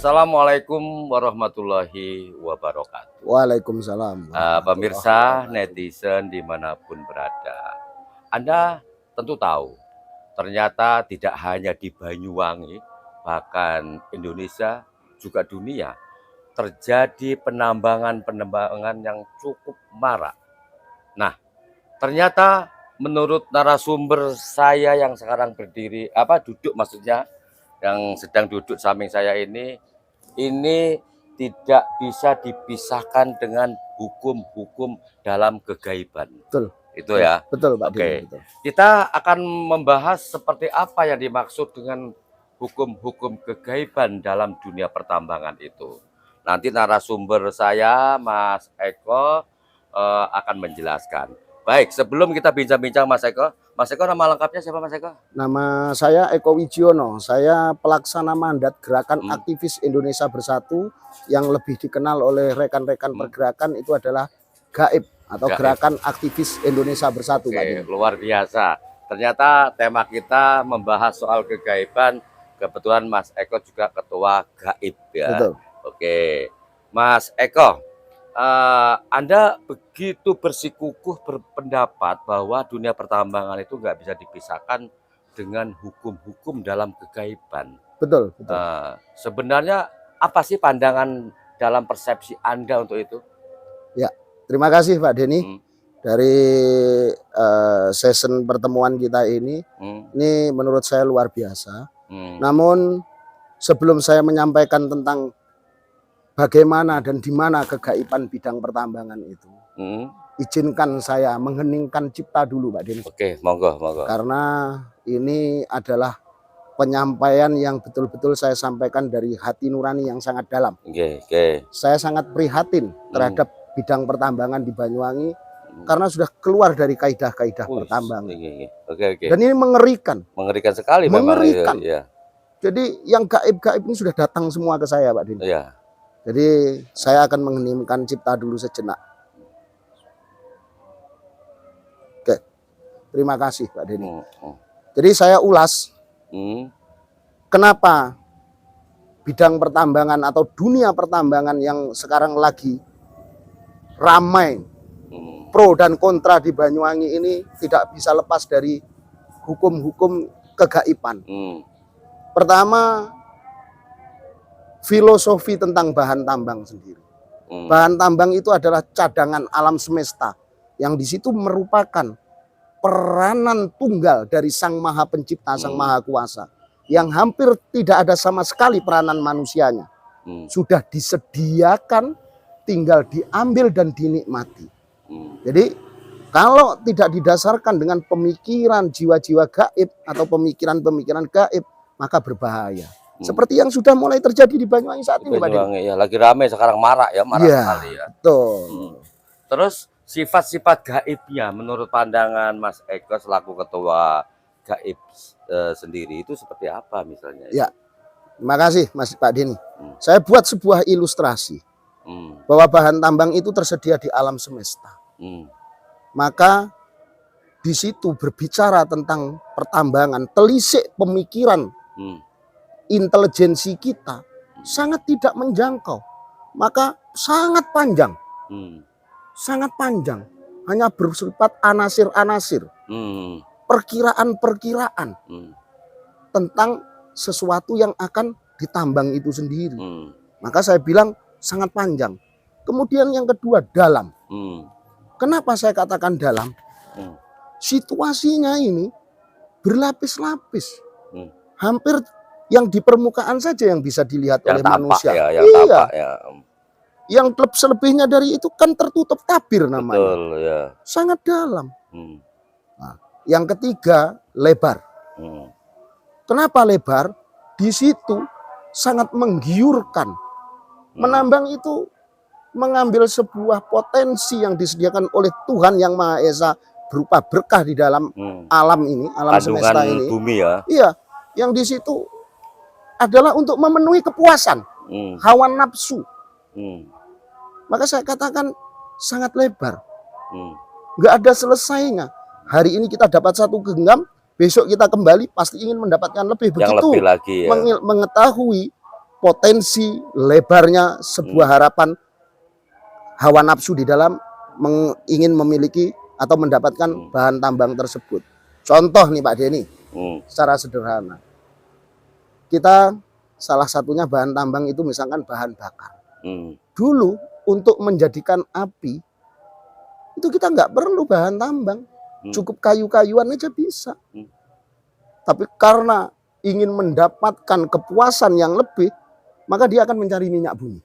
Assalamualaikum warahmatullahi wabarakatuh. Waalaikumsalam. Pemirsa netizen dimanapun berada, Anda tentu tahu, ternyata tidak hanya di Banyuwangi, bahkan Indonesia juga dunia, terjadi penambangan yang cukup marak. Nah, ternyata menurut narasumber saya yang sekarang duduk maksudnya, yang sedang duduk samping saya ini tidak bisa dipisahkan dengan hukum-hukum dalam kegaiban. Betul. Itu ya. Betul, Pak. Oke. Betul. Kita akan membahas seperti apa yang dimaksud dengan hukum-hukum kegaiban dalam dunia pertambangan itu. Nanti narasumber saya, Mas Eko, akan menjelaskan. Baik, sebelum kita bincang-bincang Mas Eko nama lengkapnya siapa Mas Eko? Nama saya Eko Wijiono, saya pelaksana mandat Gerakan Aktivis Indonesia Bersatu yang lebih dikenal oleh rekan-rekan pergerakan itu adalah GAIB atau Gerakan Aktivis Indonesia Bersatu. Oke, luar biasa. Ternyata tema kita membahas soal kegaiban, kebetulan Mas Eko juga ketua GAIB ya. Betul. Oke, Mas Eko, Anda begitu bersikukuh berpendapat bahwa dunia pertambangan itu nggak bisa dipisahkan dengan hukum-hukum dalam kegaiban. Betul. Sebenarnya apa sih pandangan dalam persepsi Anda untuk itu? Ya, terima kasih Pak Denny. Dari session pertemuan kita ini menurut saya luar biasa. Namun sebelum saya menyampaikan tentang bagaimana dan di mana kegaiban bidang pertambangan itu, izinkan saya mengheningkan cipta dulu, Pak Denny. Oke, monggo. Karena ini adalah penyampaian yang betul-betul saya sampaikan dari hati nurani yang sangat dalam. Saya sangat prihatin terhadap bidang pertambangan di Banyuwangi karena sudah keluar dari kaidah-kaidah pertambangan. Dan ini mengerikan. Mengerikan sekali. Mengerikan. Memang, ya. Jadi yang gaib-gaib ini sudah datang semua ke saya, Pak Denny. Ya. Jadi saya akan mengheningkan cipta dulu sejenak. Oke, terima kasih Pak Denny. Jadi saya ulas kenapa bidang pertambangan atau dunia pertambangan yang sekarang lagi ramai pro dan kontra di Banyuwangi ini tidak bisa lepas dari hukum-hukum kegaiban. Pertama, filosofi tentang bahan tambang sendiri. Bahan tambang itu adalah cadangan alam semesta yang di situ merupakan peranan tunggal dari Sang Maha Pencipta, Sang Maha Kuasa, yang hampir tidak ada sama sekali peranan manusianya. Sudah disediakan, tinggal diambil dan dinikmati. Jadi kalau tidak didasarkan dengan pemikiran jiwa-jiwa gaib atau pemikiran-pemikiran gaib, maka berbahaya. Seperti yang sudah mulai terjadi di Banyuwangi saat ini, Pak Denny. Ya, lagi ramai sekarang, marak sekali ya. Betul. Terus sifat-sifat gaibnya menurut pandangan Mas Eko selaku ketua gaib sendiri itu seperti apa misalnya? Ya, terima kasih Mas Pak Denny. Saya buat sebuah ilustrasi bahwa bahan tambang itu tersedia di alam semesta. Maka di situ berbicara tentang pertambangan, telisik pemikiran intelijensi kita sangat tidak menjangkau, maka sangat panjang, hanya bersifat anasir-anasir, perkiraan-perkiraan tentang sesuatu yang akan ditambang itu sendiri. Maka saya bilang sangat panjang. Kemudian yang kedua, dalam. Kenapa saya katakan dalam? Situasinya ini berlapis-lapis, hampir yang di permukaan saja yang bisa dilihat oleh manusia. Tampak ya. Yang selebihnya dari itu kan tertutup tabir namanya. Betul, ya. Sangat dalam. Nah, yang ketiga, lebar. Kenapa lebar? Di situ sangat menggiurkan. Menambang itu mengambil sebuah potensi yang disediakan oleh Tuhan Yang Maha Esa berupa berkah di dalam alam ini, alam semesta ini. Bumi ya. Iya, yang di situ adalah untuk memenuhi kepuasan, hawa nafsu. Maka saya katakan sangat lebar, nggak ada selesainya. Hari ini kita dapat satu genggam, besok kita kembali pasti ingin mendapatkan lebih. Begitu lebih lagi, ya. Mengetahui potensi lebarnya sebuah harapan hawa nafsu di dalam ingin memiliki atau mendapatkan bahan tambang tersebut. Contoh nih Pak Denny, secara sederhana. Kita salah satunya bahan tambang itu misalkan bahan bakar. Dulu untuk menjadikan api itu kita nggak perlu bahan tambang, cukup kayu-kayuan aja bisa. Tapi karena ingin mendapatkan kepuasan yang lebih, maka dia akan mencari minyak bumi.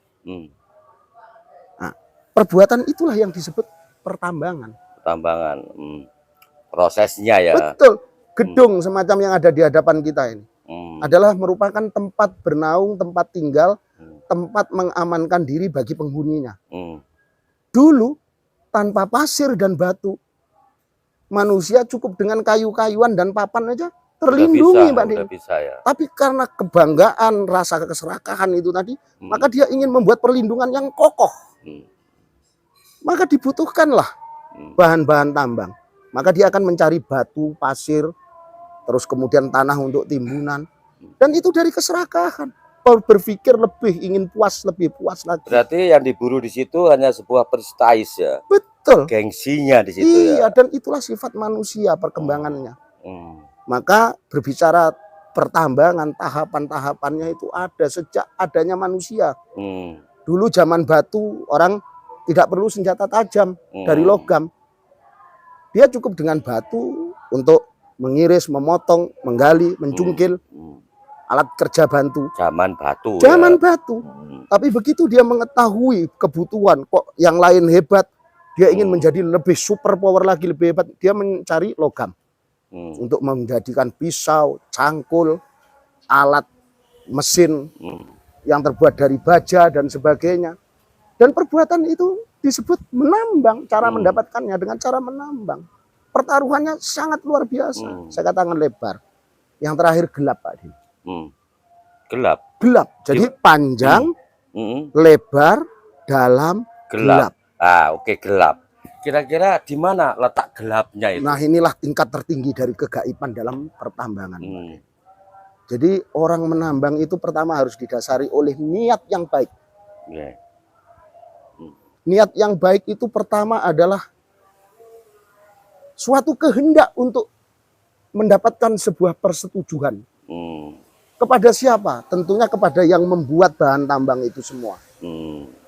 Nah, perbuatan itulah yang disebut pertambangan. Pertambangan, prosesnya ya. Betul. Gedung semacam yang ada di hadapan kita ini adalah merupakan tempat bernaung, tempat tinggal, tempat mengamankan diri bagi penghuninya. Dulu tanpa pasir dan batu, manusia cukup dengan kayu-kayuan dan papan aja terlindungi, Pak Denny. Ya. Tapi karena kebanggaan, rasa keserakahan itu tadi, maka dia ingin membuat perlindungan yang kokoh. Maka dibutuhkanlah bahan-bahan tambang. Maka dia akan mencari batu, pasir, terus kemudian tanah untuk timbunan. Dan itu dari keserakahan. Berpikir ingin puas, lebih puas lagi. Berarti yang diburu di situ hanya sebuah prestis ya. Betul. Gengsinya di situ iya, ya. Dan itulah sifat manusia perkembangannya. Maka berbicara pertambangan, tahapan-tahapannya itu ada sejak adanya manusia. Dulu zaman batu orang tidak perlu senjata tajam dari logam. Dia cukup dengan batu untuk mengiris, memotong, menggali, mencungkil. Alat kerja bantu. Zaman batu. Zaman batu. Tapi begitu dia mengetahui kebutuhan kok yang lain hebat, dia ingin menjadi lebih super power lagi, lebih hebat. Dia mencari logam untuk menjadikan pisau, cangkul, alat mesin yang terbuat dari baja dan sebagainya. Dan perbuatan itu disebut menambang. Cara mendapatkannya dengan cara menambang. Pertaruhannya sangat luar biasa. Saya katakan lebar. Yang terakhir gelap, Pak Denny. Gelap. Jadi panjang, lebar, dalam, gelap. Oke, gelap. Kira-kira di mana letak gelapnya itu? Nah, inilah tingkat tertinggi dari kegaiban dalam pertambangan. Jadi orang menambang itu pertama harus didasari oleh niat yang baik. Niat yang baik itu pertama adalah suatu kehendak untuk mendapatkan sebuah persetujuan. Kepada siapa? Tentunya kepada yang membuat bahan tambang itu semua.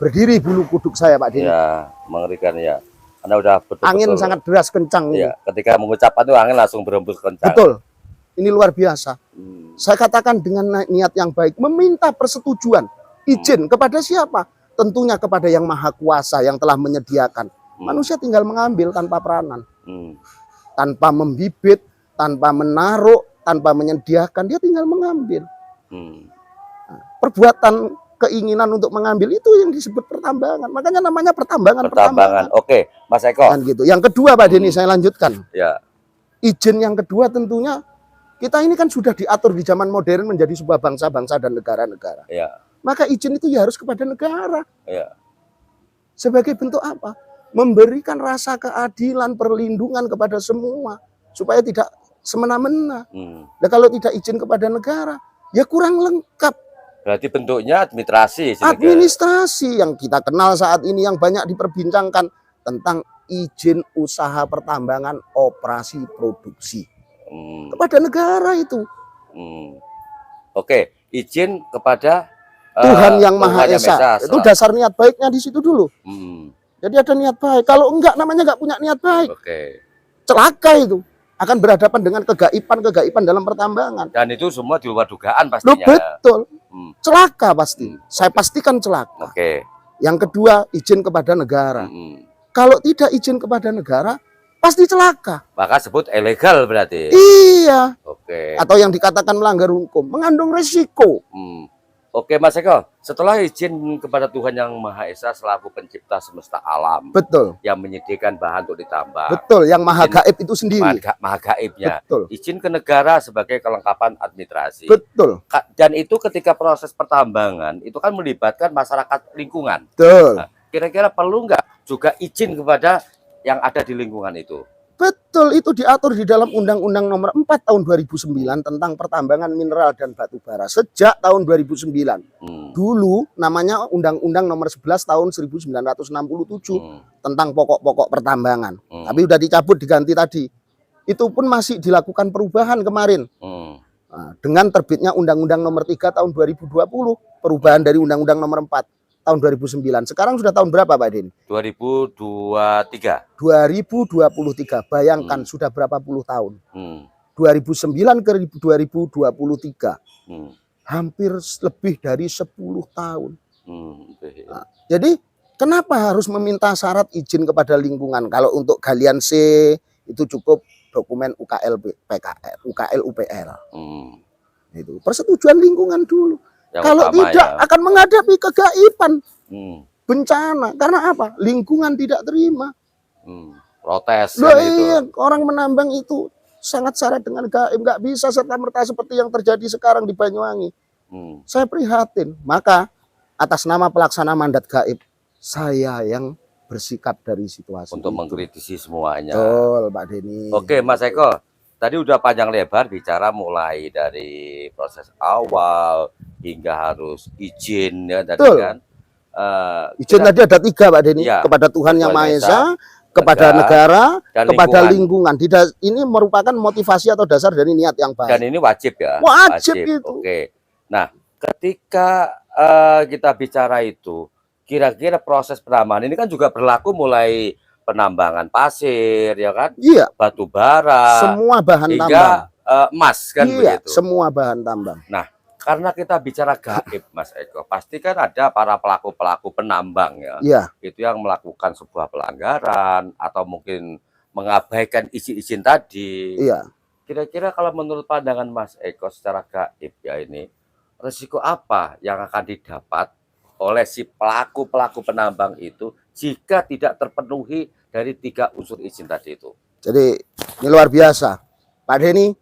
Berdiri bulu kuduk saya, Pak Denny. Ya, mengerikan ya. Anda udah betul-betul. Angin sangat deras kencang. Ya, ketika mengucapkan itu angin langsung berembus kencang. Betul. Ini luar biasa. Saya katakan dengan niat yang baik, meminta persetujuan, izin kepada siapa? Tentunya kepada yang maha kuasa yang telah menyediakan. Manusia tinggal mengambil tanpa peranan. Tanpa membibit, tanpa menaruh, tanpa menyediakan, dia tinggal mengambil. Perbuatan keinginan untuk mengambil itu yang disebut pertambangan. Makanya namanya pertambangan. Oke, Mas Eko. Dan gitu. Yang kedua, Pak Denny, saya lanjutkan. Ya. Izin yang kedua tentunya kita ini kan sudah diatur di zaman modern menjadi sebuah bangsa-bangsa dan negara-negara. Ya. Maka izin itu ya harus kepada negara. Ya. Sebagai bentuk apa? Memberikan rasa keadilan, perlindungan kepada semua supaya tidak semena-mena. Nah, kalau tidak izin kepada negara, ya kurang lengkap. Berarti bentuknya administrasi. Administrasi yang kita kenal saat ini yang banyak diperbincangkan tentang izin usaha pertambangan operasi produksi. Kepada negara itu. Oke, izin kepada Tuhan yang Maha Esa. Itu dasar niat baiknya di situ dulu. Jadi ada niat baik. Kalau enggak namanya enggak punya niat baik. Celaka itu. Akan berhadapan dengan kegaiban dalam pertambangan. Dan itu semua di luar dugaan pastinya. Betul. Celaka pasti. Saya pastikan celaka. Yang kedua, izin kepada negara. Kalau tidak izin kepada negara, pasti celaka. Maka sebut ilegal berarti. Iya. Atau yang dikatakan melanggar hukum, mengandung resiko. Oke, Mas Eko, setelah izin kepada Tuhan yang Maha Esa selaku pencipta semesta alam, betul, yang menyediakan bahan untuk ditambah, betul, yang Maha Gaib itu sendiri, Maha Gaibnya, betul, izin ke negara sebagai kelengkapan administrasi, betul, dan itu ketika proses pertambangan itu kan melibatkan masyarakat lingkungan, betul. Kira-kira perlu nggak juga izin kepada yang ada di lingkungan itu? Betul, itu diatur di dalam Undang-Undang Nomor 4 tahun 2009 tentang pertambangan mineral dan batu bara sejak tahun 2009. Dulu namanya Undang-Undang Nomor 11 tahun 1967 tentang pokok-pokok pertambangan. Tapi udah dicabut, diganti tadi. Itu pun masih dilakukan perubahan kemarin. Nah, dengan terbitnya Undang-Undang Nomor 3 tahun 2020, perubahan dari Undang-Undang Nomor 4 tahun 2009. Sekarang sudah tahun berapa Pak Denny? 2023. 2023. Bayangkan sudah berapa puluh tahun. 2009 ke 2023. Hampir lebih dari 10 tahun. Nah, jadi kenapa harus meminta syarat izin kepada lingkungan? Kalau untuk galian C itu cukup dokumen UKL PKL, UKL UPL. Itu persetujuan lingkungan dulu. Yang kalau tidak ya, akan menghadapi kegaiban, bencana. Karena apa? Lingkungan tidak terima. Protes. Loh, iya, orang menambang itu sangat syarat dengan gaib, nggak bisa serta-merta seperti yang terjadi sekarang di Banyuwangi. Saya prihatin. Maka atas nama pelaksana mandat gaib, saya yang bersikap dari situasi untuk mengkritisi semuanya. Betul, Pak Denny. Oke, Mas Eko. Tadi udah panjang lebar bicara mulai dari proses awal hingga harus izin ya tadi kan. Izin tadi ada 3 Pak Denny, ya, kepada Tuhan Yang Maha Esa, kepada negara, kepada lingkungan. Ini merupakan motivasi atau dasar dari niat yang baik. Dan ini wajib ya. Wajib itu. Oke. Nah, ketika kita bicara itu, kira-kira proses penambangan ini kan juga berlaku mulai penambangan pasir, ya kan? Iya. Batu bara, semua bahan hingga tambang. Emas kan begitu. Semua bahan tambang. Nah, karena kita bicara gaib, Mas Eko, pasti kan ada para pelaku-pelaku penambang ya. Iya. Itu yang melakukan sebuah pelanggaran atau mungkin mengabaikan izin-izin tadi. Iya. Kira-kira kalau menurut pandangan Mas Eko secara gaib ya ini, risiko apa yang akan didapat oleh si pelaku-pelaku penambang itu jika tidak terpenuhi dari 3 unsur izin tadi itu? Jadi ini luar biasa, Pak Denny.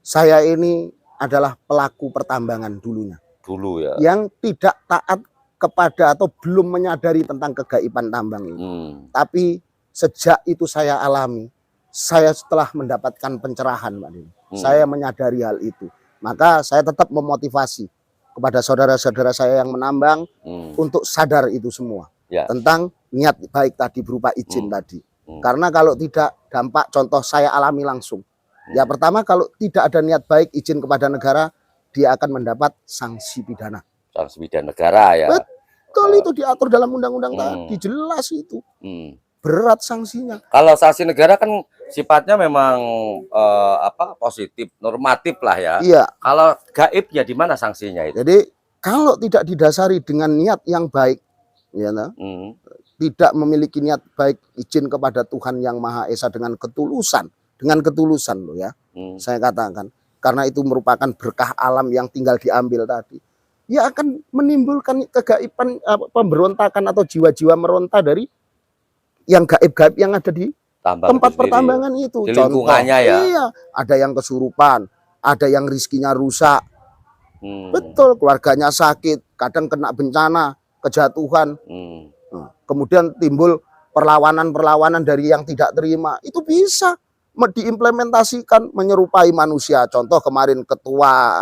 Saya ini adalah pelaku pertambangan dulunya. Dulu ya. Yang tidak taat kepada atau belum menyadari tentang kegaiban tambang ini. Tapi sejak itu saya alami, saya setelah mendapatkan pencerahan, Pak Denny, saya menyadari hal itu. Maka saya tetap memotivasi kepada saudara-saudara saya yang menambang untuk sadar itu semua ya, tentang niat baik tadi berupa izin tadi. Karena kalau tidak, dampak contoh saya alami langsung. Ya pertama, kalau tidak ada niat baik izin kepada negara, dia akan mendapat sanksi pidana. Sanksi pidana negara ya. Betul, itu diatur dalam undang-undang tadi, jelas itu. Berat sanksinya. Kalau sanksi negara kan sifatnya memang positif, normatif lah ya. Iya. Kalau gaib ya di mana sanksinya itu? Jadi kalau tidak didasari dengan niat yang baik, ya, tidak memiliki niat baik izin kepada Tuhan Yang Maha Esa dengan ketulusan loh ya. Saya katakan, karena itu merupakan berkah alam yang tinggal diambil tadi. Ya akan menimbulkan kegaiban, pemberontakan atau jiwa-jiwa meronta dari yang gaib-gaib yang ada di tempat pertambangan itu. Di lingkungannya ya. Iya, ada yang kesurupan, ada yang rizkinya rusak. Betul, keluarganya sakit, kadang kena bencana, kejatuhan. Kemudian timbul perlawanan-perlawanan dari yang tidak terima. Itu bisa diimplementasikan menyerupai manusia. Contoh kemarin ketua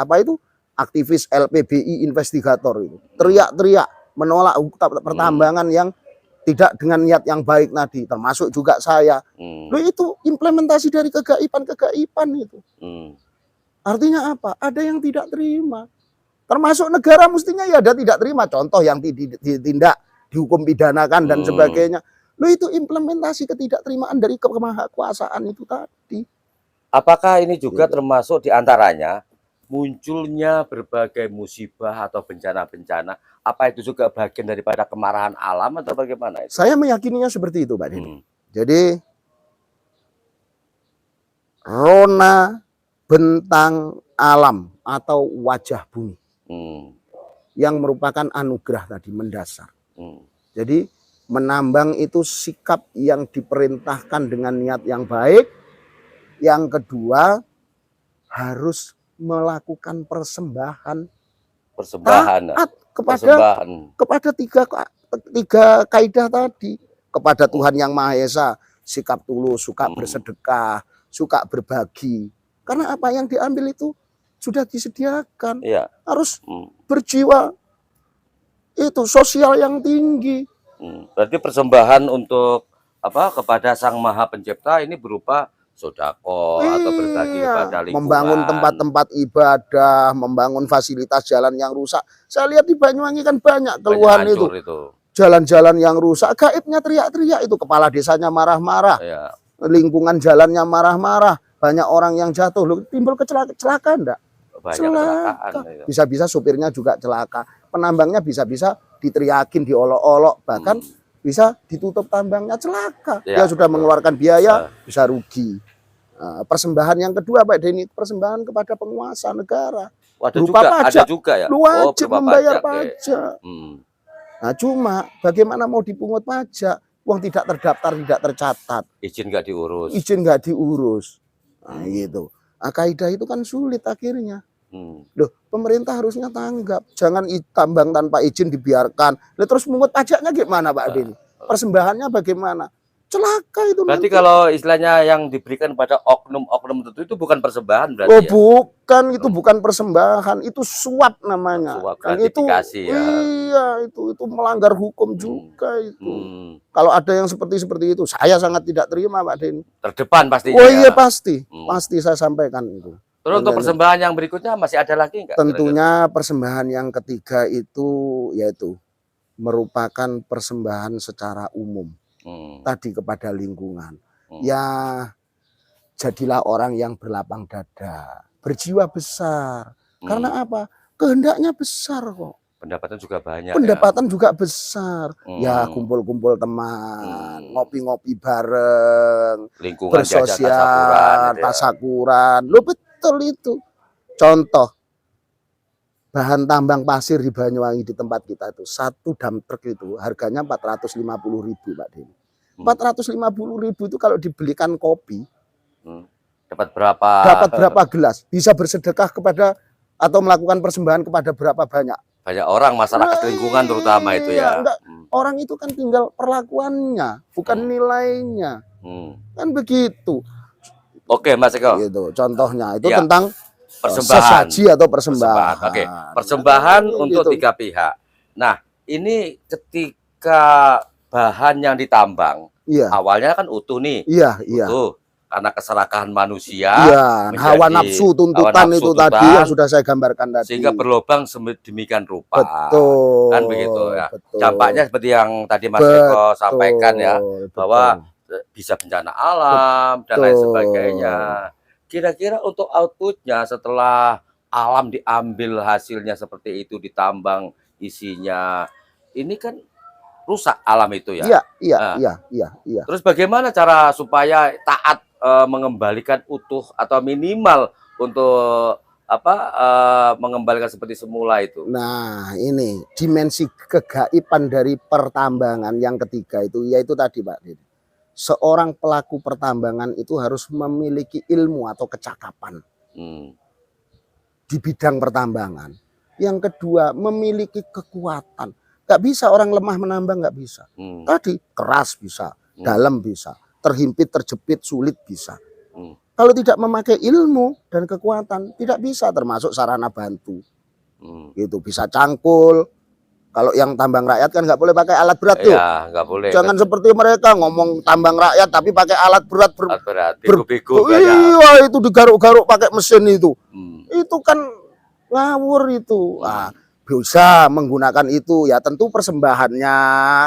aktivis LPBI investigator itu teriak-teriak menolak pertambangan yang tidak dengan niat yang baik tadi, termasuk juga saya. Loh, itu implementasi dari kegaiban itu. Artinya apa? Ada yang tidak terima. Termasuk negara mestinya ya ada tidak terima. Contoh yang ditindak, dihukum pidanakan dan sebagainya. Loh, itu implementasi ketidakterimaan dari kemahakuasaan itu tadi. Apakah ini juga termasuk diantaranya munculnya berbagai musibah atau bencana-bencana? Apa itu juga bagian daripada kemarahan alam atau bagaimana itu? Saya meyakininya seperti itu, Pak Denny. Jadi rona bentang alam atau wajah bumi yang merupakan anugerah tadi mendasar. Jadi menambang itu sikap yang diperintahkan dengan niat yang baik. Yang kedua, harus melakukan persembahan kepada tiga kaidah tadi, kepada Tuhan Yang Maha Esa, sikap tulus, suka bersedekah, suka berbagi. Karena apa yang diambil itu sudah disediakan. Iya. Harus berjiwa itu sosial yang tinggi. Berarti persembahan untuk apa kepada Sang Maha Pencipta ini berupa sodako atau berbagi kepada lingkungan. Membangun tempat-tempat ibadah, membangun fasilitas jalan yang rusak. Saya lihat di Banyuwangi kan banyak keluhan itu. Jalan-jalan yang rusak, gaibnya teriak-teriak itu, kepala desanya marah-marah, lingkungan jalannya marah-marah, banyak orang yang jatuh. Loh, timbul kecelakaan enggak? Celaka. Bisa-bisa supirnya juga celaka. Penambangnya bisa-bisa diteriakin, diolok-olok, bahkan bisa ditutup tambangnya, celaka. Dia sudah mengeluarkan biaya, bisa rugi. Persembahan yang kedua Pak Denny, persembahan kepada penguasa negara. Berupa pajak. Ada juga ya? Wajib membayar pajak. Nah cuma bagaimana mau dipungut pajak, uang tidak terdaftar, tidak tercatat. Izin nggak diurus. Izin nggak diurus. Nah gitu. Nah, kaidah itu kan sulit akhirnya. Loh, pemerintah harusnya tanggap. Jangan tambang tanpa izin dibiarkan. Lalu terus mungut pajaknya gimana Pak Denny? Persembahannya bagaimana? Celaka itu. Berarti nanti kalau istilahnya yang diberikan pada oknum-oknum itu bukan persembahan berarti. Oh, ya? Bukan, itu bukan persembahan, itu suap namanya. Suap, gratifikasi ya. Iya, itu melanggar hukum juga itu. Kalau ada yang seperti itu, saya sangat tidak terima Pak Denny. Terdepan pasti. Oh iya pasti, pasti saya sampaikan itu. Terus untuk persembahan yang berikutnya masih ada lagi enggak? Tentunya persembahan yang ketiga itu yaitu merupakan persembahan secara umum. Tadi kepada lingkungan. Ya jadilah orang yang berlapang dada, berjiwa besar. Karena apa? Kehendaknya besar kok. Pendapatan juga banyak. Pendapatan juga besar. Ya kumpul-kumpul teman, ngopi-ngopi bareng, lingkungan bersosial, tasakuran. Lo betul itu. Contoh, bahan tambang pasir di Banyuwangi di tempat kita itu, satu dump truck itu harganya 450.000 Pak Denny. 450.000 itu kalau dibelikan kopi, dapat berapa? Dapat berapa gelas? Bisa bersedekah kepada atau melakukan persembahan kepada berapa banyak? Banyak orang, masyarakat lingkungan terutama itu ya. Enggak, orang itu kan tinggal perlakuannya, bukan nilainya. Kan begitu. Oke Mas Eko. Gitu. Contohnya itu tentang persembahan. Sesaji atau persembahan. Oke, persembahan untuk tiga pihak. Nah, ini ketika bahan yang ditambang, awalnya kan utuh nih. Utuh. Karena keserakahan manusia, hawa nafsu tuntutan itu tadi yang sudah saya gambarkan tadi. Sehingga berlobang sedemikian rupa. Betul. Kan begitu ya. Dampaknya seperti yang tadi Mas Eko sampaikan ya, bahwa bisa bencana alam dan lain sebagainya. Kira-kira untuk outputnya setelah alam diambil hasilnya seperti itu, ditambang isinya, ini kan rusak alam itu ya. Iya. Terus bagaimana cara supaya taat mengembalikan utuh atau minimal untuk mengembalikan seperti semula itu? Nah ini dimensi kegaiban dari pertambangan yang ketiga itu, yaitu tadi Pak Denny. Seorang pelaku pertambangan itu harus memiliki ilmu atau kecakapan di bidang pertambangan. Yang kedua, memiliki kekuatan. Gak bisa orang lemah menambang, gak bisa. Tadi keras bisa, dalam bisa, terhimpit, terjepit, sulit bisa. Kalau tidak memakai ilmu dan kekuatan, tidak bisa, termasuk sarana bantu. Gitu, bisa cangkul. Kalau yang tambang rakyat kan nggak boleh pakai alat berat tuh. Ya, nggak boleh. Jangan seperti mereka ngomong tambang rakyat tapi pakai alat berat. Iya, itu digaruk-garuk pakai mesin itu. Itu kan ngawur itu. Nah, bisa menggunakan itu ya, tentu persembahannya,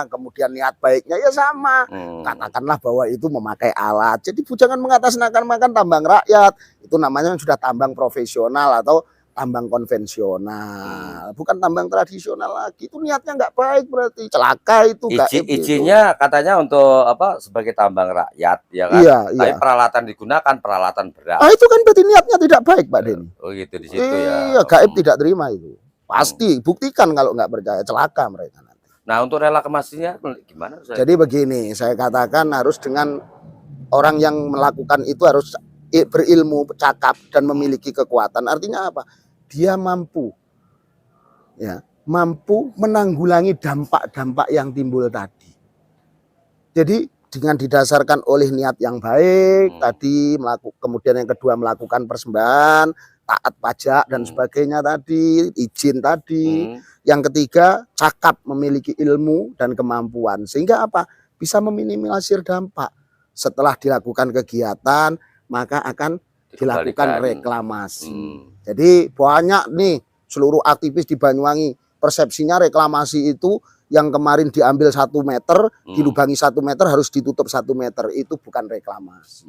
kemudian niat baiknya ya sama. Katakanlah bahwa itu memakai alat. Jadi jangan mengatasnamakan tambang rakyat. Itu namanya sudah tambang profesional atau tambang konvensional, bukan tambang tradisional lagi. Itu niatnya nggak baik, berarti celaka itu. Izinnya katanya untuk apa, sebagai tambang rakyat ya kan. Tapi peralatan digunakan peralatan berat. Itu kan berarti niatnya tidak baik Pak Denny. Oh gitu, di situ ya. Iya, gaib tidak terima itu. Pasti buktikan, kalau nggak percaya celaka mereka nanti. Nah, untuk rela kemasinya gimana? Jadi begini, saya katakan harus dengan orang yang melakukan itu harus berilmu, cakap dan memiliki kekuatan. Artinya apa? Dia mampu menanggulangi dampak-dampak yang timbul tadi. Jadi dengan didasarkan oleh niat yang baik Hmm. tadi, kemudian yang kedua melakukan persembahan, taat pajak dan sebagainya tadi, izin tadi. Yang ketiga, cakap, memiliki ilmu dan kemampuan. Sehingga apa? Bisa meminimalisir dampak. Setelah dilakukan kegiatan, maka akan dilakukan reklamasi. Jadi banyak nih seluruh aktivis di Banyuwangi, persepsinya reklamasi itu yang kemarin diambil 1 meter, dilubangi 1 meter harus ditutup 1 meter. Itu bukan reklamasi.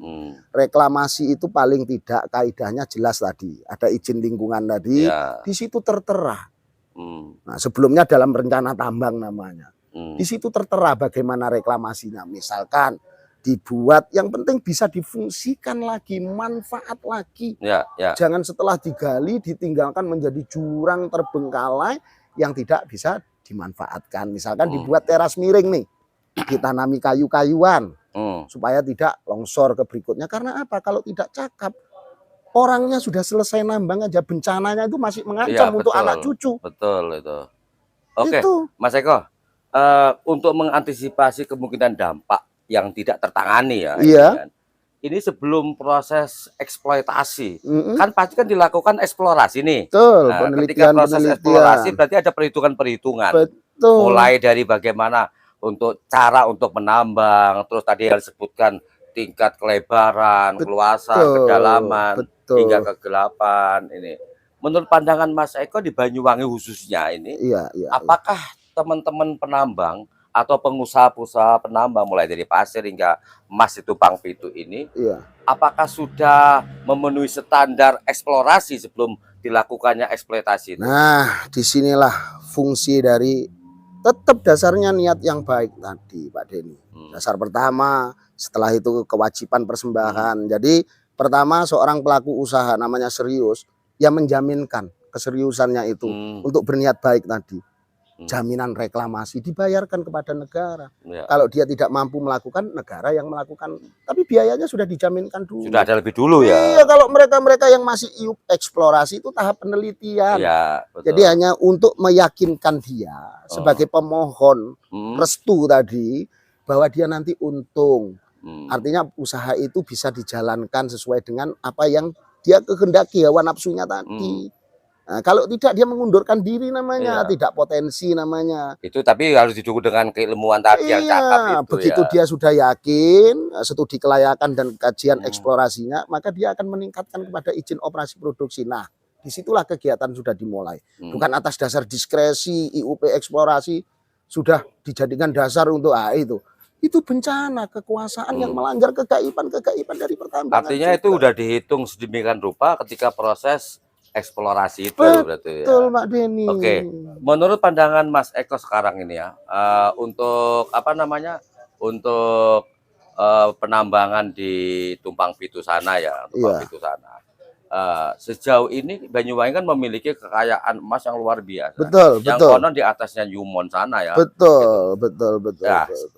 Reklamasi itu paling tidak kaidahnya jelas tadi. Ada izin lingkungan tadi, di situ tertera. Nah, sebelumnya dalam rencana tambang namanya. Di situ tertera bagaimana reklamasinya. Misalkan dibuat, yang penting bisa difungsikan lagi, manfaat lagi. Jangan setelah digali ditinggalkan menjadi jurang terbengkalai yang tidak bisa dimanfaatkan. Misalkan dibuat teras miring nih, ditanami kayu-kayuan supaya tidak longsor ke berikutnya. Karena apa? Kalau tidak cakap, orangnya sudah selesai nambang aja, bencananya itu masih mengancam untuk anak cucu. Betul itu. Oke, Mas Eko, untuk mengantisipasi kemungkinan dampak yang tidak tertangani ya, ini sebelum proses eksploitasi, kan pasti kan dilakukan eksplorasi nih. Betul, nah, ketika proses eksplorasi berarti ada perhitungan-perhitungan. Mulai dari bagaimana untuk cara untuk menambang, terus tadi yang disebutkan tingkat kelebaran, keluasan, kedalaman, hingga kegelapan ini. Menurut pandangan Mas Eko di Banyuwangi khususnya ini, apakah teman-teman penambang atau pengusaha-pengusaha penambang mulai dari pasir hingga emas di Tumpang Pitu ini, apakah sudah memenuhi standar eksplorasi sebelum dilakukannya eksploitasi itu? Nah, disinilah fungsi dari tetap dasarnya niat yang baik tadi, Pak Denny. Dasar pertama, setelah itu kewajiban persembahan. Jadi pertama seorang pelaku usaha namanya serius, yang menjaminkan keseriusannya itu untuk berniat baik tadi. Jaminan reklamasi dibayarkan kepada negara. Kalau dia tidak mampu melakukan, negara yang melakukan. Tapi biayanya sudah dijaminkan dulu. Sudah ada lebih dulu ya. Iya, kalau mereka-mereka yang masih eksplorasi itu tahap penelitian. Jadi hanya untuk meyakinkan dia sebagai pemohon restu tadi bahwa dia nanti untung. Artinya usaha itu bisa dijalankan sesuai dengan apa yang dia kehendaki, hawa nafsunya tadi. Nah, kalau tidak dia mengundurkan diri namanya, tidak potensi namanya. Itu tapi harus didukung dengan keilmuan tadi yang cakap itu. Begitu dia sudah yakin, studi kelayakan dan kajian eksplorasinya, maka dia akan meningkatkan kepada izin operasi produksi. Nah, disitulah kegiatan sudah dimulai. Bukan atas dasar diskresi, IUP eksplorasi sudah dijadikan dasar untuk itu. Itu bencana kekuasaan yang melanggar kegaiban dari pertambangan. Artinya itu sudah dihitung sedemikian rupa ketika proses eksplorasi itu. Berarti betul, Pak Denny. Oke, menurut pandangan Mas Eko sekarang ini ya, untuk apa namanya, untuk penambangan di Tumpang Pitu sana ya, Tumpang Pitu sana. Sejauh ini Banyuwangi kan memiliki kekayaan emas yang luar biasa. Yang konon di atasnya Newmont sana ya. Betul.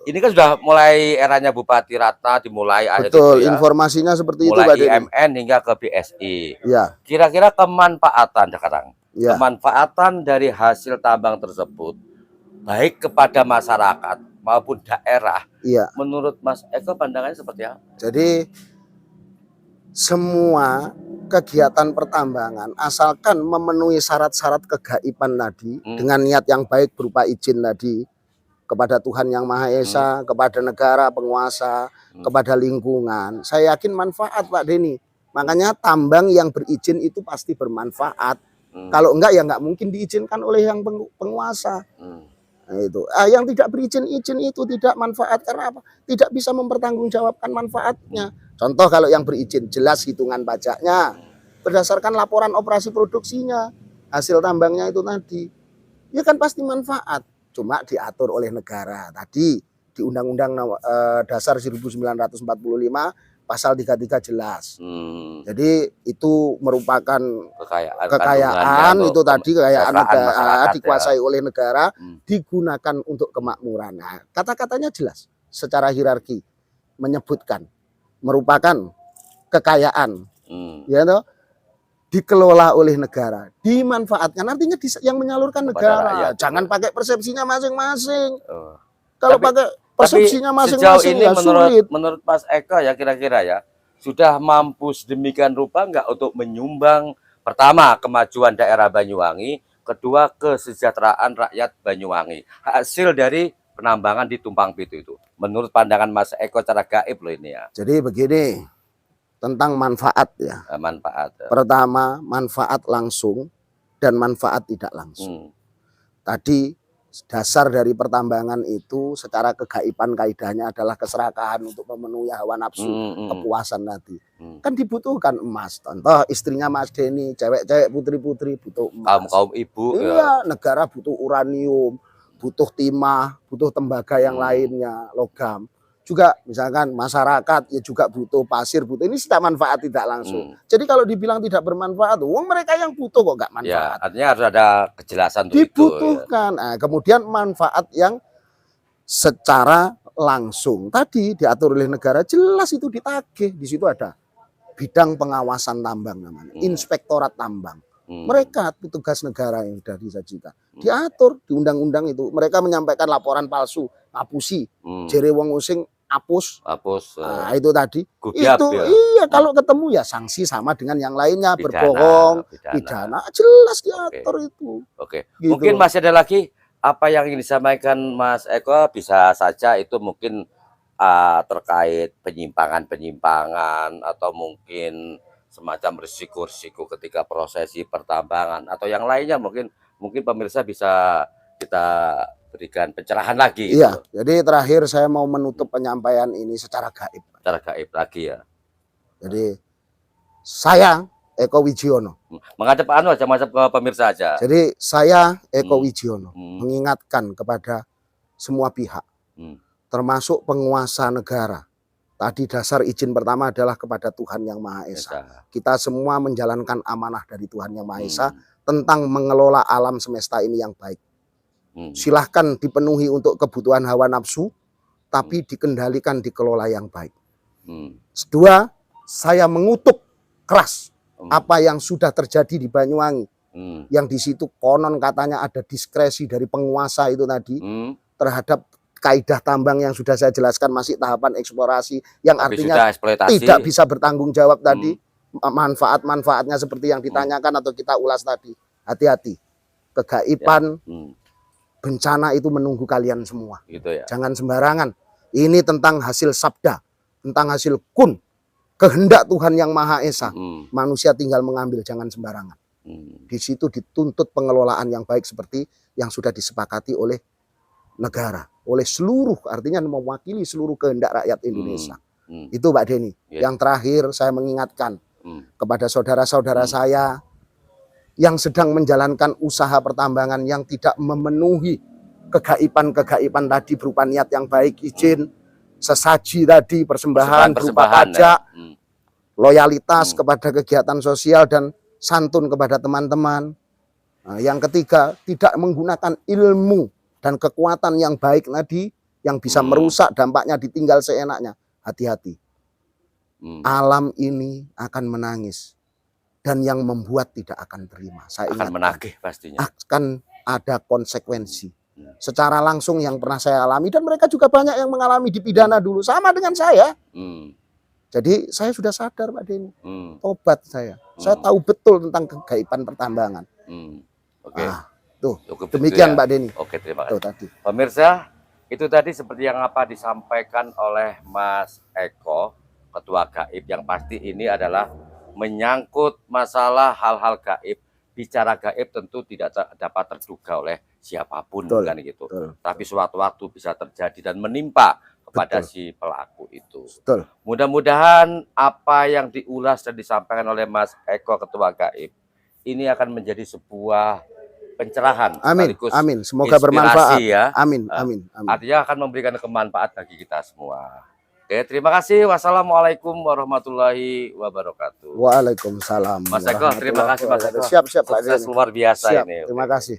Ini kan sudah mulai eranya Bupati Ratna dimulai. Betul, informasinya seperti itu, mulai IMN hingga ke BSI. Kira-kira kemanfaatan sekarang, kemanfaatan dari hasil tambang tersebut, baik kepada masyarakat maupun daerah, menurut Mas Eko pandangannya seperti apa? Jadi semua kegiatan pertambangan asalkan memenuhi syarat-syarat kegaiban tadi dengan niat yang baik berupa izin tadi kepada Tuhan Yang Maha Esa, kepada negara, penguasa, kepada lingkungan, saya yakin manfaat, Pak Denny. Makanya tambang yang berizin itu pasti bermanfaat. Kalau enggak ya enggak mungkin diizinkan oleh yang penguasa. Nah, itu. Yang tidak berizin itu tidak manfaat karena apa? Tidak bisa mempertanggungjawabkan manfaatnya. Contoh kalau yang berizin jelas hitungan pajaknya berdasarkan laporan operasi produksinya, hasil tambangnya itu tadi. Ya kan pasti manfaat. Cuma diatur oleh negara. Tadi di Undang-Undang Dasar 1945 pasal 33 jelas. Jadi itu merupakan kekayaan itu tadi, kekayaan negara dikuasai oleh negara, digunakan untuk kemakmuran. Nah, kata-katanya jelas secara hierarki menyebutkan merupakan kekayaan, ya toh, dikelola oleh negara, dimanfaatkan, artinya yang menyalurkan negara. Jangan pakai persepsinya masing-masing. Kalau pakai persepsinya Tapi sejauh masing-masing ini ya sulit. menurut Mas Eko ya kira-kira ya sudah mampu sedemikian rupa nggak untuk menyumbang pertama kemajuan daerah Banyuwangi, kedua kesejahteraan rakyat Banyuwangi. Hasil dari penambangan di Tumpang Pitu itu. Menurut pandangan Mas Eko cara gaib loh ini ya. Jadi begini, tentang manfaat ya. Manfaat. Pertama, manfaat langsung dan manfaat tidak langsung. Tadi dasar dari pertambangan itu secara kegaiban kaidahnya adalah keserakahan untuk memenuhi hawa nafsu, kepuasan tadi. Kan dibutuhkan emas. Contoh istrinya Mas Denny, cewek-cewek putri-putri butuh emas. Kaum ibu. Iya, ya. Negara butuh uranium, butuh timah, butuh tembaga yang lainnya, logam. Juga misalkan masyarakat ya juga butuh pasir, butuh ini sudah manfaat tidak langsung. Jadi kalau dibilang tidak bermanfaat, wong mereka yang butuh kok nggak manfaat. Ya, artinya harus ada kejelasan dibutuhkan. Itu, ya. Nah, kemudian manfaat yang secara langsung tadi diatur oleh negara jelas itu ditagih. Di situ ada bidang pengawasan tambang namanya, inspektorat tambang. Mereka petugas negara yang sudah disajikan. Diatur di undang-undang itu. Mereka menyampaikan laporan palsu, ngapusi, jere wong using hapus. Nah, itu tadi. Gugiap, itu ya. Iya, kalau ketemu ya sanksi sama dengan yang lainnya, berbohong, pidana. Jelas diatur itu. Oke. Gitu. Mungkin masih ada lagi apa yang ingin disampaikan Mas Eko, bisa saja itu mungkin terkait penyimpangan-penyimpangan atau mungkin semacam risiko-risiko ketika prosesi pertambangan atau yang lainnya mungkin pemirsa bisa kita berikan pencerahan lagi. Iya, gitu. Jadi terakhir saya mau menutup penyampaian ini secara gaib. Secara gaib lagi ya. Jadi saya Eko Wijiono. Menghadap macam-macam ke pemirsa aja. Jadi saya Eko Wijiono mengingatkan kepada semua pihak, termasuk penguasa negara. Tadi dasar izin pertama adalah kepada Tuhan Yang Maha Esa. Kita semua menjalankan amanah dari Tuhan Yang Maha Esa tentang mengelola alam semesta ini yang baik. Silahkan dipenuhi untuk kebutuhan hawa nafsu, tapi dikendalikan, dikelola yang baik. Kedua, saya mengutuk keras apa yang sudah terjadi di Banyuwangi. Yang di situ konon katanya ada diskresi dari penguasa itu tadi terhadap kaidah tambang yang sudah saya jelaskan masih tahapan eksplorasi yang artinya tidak bisa bertanggung jawab tadi. Manfaat-manfaatnya seperti yang ditanyakan atau kita ulas tadi. Hati-hati. Kegaiban bencana itu menunggu kalian semua. Gitu ya. Jangan sembarangan. Ini tentang hasil sabda, tentang hasil kun, kehendak Tuhan Yang Maha Esa. Manusia tinggal mengambil, jangan sembarangan. Di situ dituntut pengelolaan yang baik seperti yang sudah disepakati oleh negara, oleh seluruh, artinya mewakili seluruh kehendak rakyat Indonesia. Itu Pak Denny. Yang terakhir saya mengingatkan kepada saudara-saudara saya yang sedang menjalankan usaha pertambangan yang tidak memenuhi kegaiban-kegaiban tadi berupa niat yang baik, izin, sesaji tadi, persembahan berupa pajak, loyalitas kepada kegiatan sosial dan santun kepada teman-teman. Nah, yang ketiga, tidak menggunakan ilmu dan kekuatan yang baik tadi yang bisa merusak, dampaknya ditinggal seenaknya. Hati-hati. Alam ini akan menangis. Dan yang membuat tidak akan terima. Saya akan menagih pastinya. Akan ada konsekuensi. Secara langsung yang pernah saya alami. Dan mereka juga banyak yang mengalami dipidana dulu. Sama dengan saya. Jadi saya sudah sadar Pak Denny. Tobat saya. Saya tahu betul tentang kegaiban pertambangan. Oke. Tuh, demikian Pak Denny. Oke, terima kasih. Tadi. Pemirsa, itu tadi seperti yang apa disampaikan oleh Mas Eko, Ketua Gaib, yang pasti ini adalah menyangkut masalah hal-hal gaib. Bicara gaib tentu tidak dapat terduga oleh siapapun, kan gitu. Tapi suatu waktu bisa terjadi dan menimpa kepada si pelaku itu. Mudah-mudahan apa yang diulas dan disampaikan oleh Mas Eko, Ketua Gaib, ini akan menjadi sebuah pencerahan. Amin, amin. Semoga bermanfaat. Ya. Amin, amin, amin. Artinya akan memberikan kemanfaat bagi kita semua. Oke, terima kasih. Wassalamualaikum warahmatullahi wabarakatuh. Waalaikumsalam. Mas Eko, terima kasih Mas Eko. Siap, Pak. Sukses luar biasa siap, ini. Terima kasih.